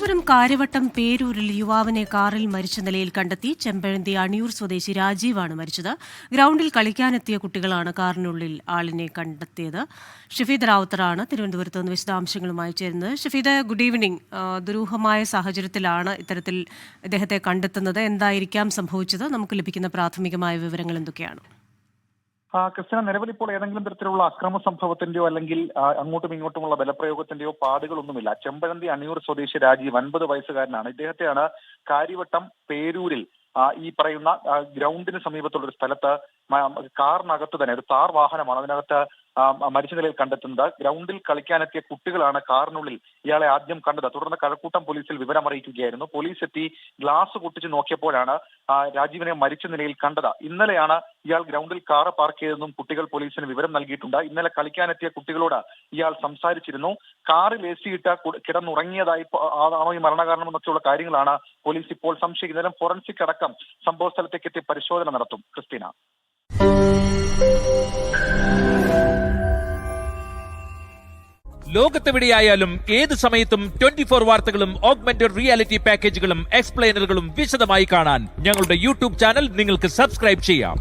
തിരുവനന്തപുരം കാര്യവട്ടം പേരൂരിൽ യുവാവിനെ കാറിൽ മരിച്ച നിലയിൽ കണ്ടെത്തി. ചെമ്പഴന്തി അണിയൂർ സ്വദേശി രാജീവാണ് മരിച്ചത്. ഗ്രൌണ്ടിൽ കളിക്കാനെത്തിയ കുട്ടികളാണ് കാറിനുള്ളിൽ ആളിനെ കണ്ടെത്തിയത്. ഷഫീദ് റാവുത്തറാണ് തിരുവനന്തപുരത്ത് നിന്ന് വിശദാംശങ്ങളുമായി ചേരുന്നത്. Shafeed, good evening. ദുരൂഹമായ സാഹചര്യത്തിലാണ് ഇത്തരത്തിൽ ഇദ്ദേഹത്തെ കണ്ടെത്തുന്നത്. എന്തായിരിക്കാം സംഭവിച്ചത്? നമുക്ക് ലഭിക്കുന്ന പ്രാഥമികമായ വിവരങ്ങൾ എന്തൊക്കെയാണ്? ക്രിസ്ത്യന, നിലവിൽ ഇപ്പോൾ ഏതെങ്കിലും തരത്തിലുള്ള അക്രമ സംഭവത്തിന്റെയോ അല്ലെങ്കിൽ അങ്ങോട്ടും ഇങ്ങോട്ടുമുള്ള ബലപ്രയോഗത്തിന്റെയോ പാടുകളൊന്നുമില്ല. ചെമ്പഴന്തി അണിയൂർ സ്വദേശി രാജീവ് 50 വയസ്സുകാരനാണ്. ഇദ്ദേഹത്തെയാണ് കാര്യവട്ടം പേരൂരിൽ ഈ പറയുന്ന ഗ്രൗണ്ടിന് സമീപത്തുള്ള ഒരു സ്ഥലത്ത് കാറിനകത്ത് തന്നെ, ഒരു താർ വാഹനമാണ്, അതിനകത്ത് മരിച്ച നിലയിൽ കണ്ടെത്തുന്നത്. ഗ്രൗണ്ടിൽ കളിക്കാനെത്തിയ കുട്ടികളാണ് കാറിനുള്ളിൽ ഇയാളെ ആദ്യം കണ്ടത്. തുടർന്ന് കഴക്കൂട്ടം പോലീസിൽ വിവരമറിയിക്കുകയായിരുന്നു. പോലീസ് എത്തി ഗ്ലാസ് പൊട്ടിച്ച് നോക്കിയപ്പോഴാണ് രാജീവിനെ മരിച്ച നിലയിൽ കണ്ടത്. ഇന്നലെയാണ് ഇയാൾ ഗ്രൗണ്ടിൽ കാറ് പാർക്ക് ചെയ്തതെന്നും കുട്ടികൾ പോലീസിന് വിവരം നൽകിയിട്ടുണ്ട്. ഇന്നലെ കളിക്കാനെത്തിയ കുട്ടികളോട് ഇയാൾ സംസാരിച്ചിരുന്നു. കാറിൽ എസിയിട്ട് കിടന്നുറങ്ങിയതായി ആണോ ഈ മരണകാരണം എന്നൊക്കെയുള്ള കാര്യങ്ങളാണ് പോലീസ് ഇപ്പോൾ സംശയിക്കുന്നത്. ഫോറൻസിക് അടക്കം സംഭവ സ്ഥലത്തേക്ക് എത്തി പരിശോധന നടത്തും. ക്രിസ്റ്റീന, ലോകത്തെവിടെയായാലും ഏത് സമയത്തും 24 വാർത്തകളും ഓഗ്മെന്റഡ് റിയാലിറ്റി പാക്കേജുകളും എക്സ്പ്ലെയിനറുകളും വിശദമായി കാണാൻ ഞങ്ങളുടെ യൂട്യൂബ് ചാനൽ നിങ്ങൾക്ക് സബ്സ്ക്രൈബ് ചെയ്യാം.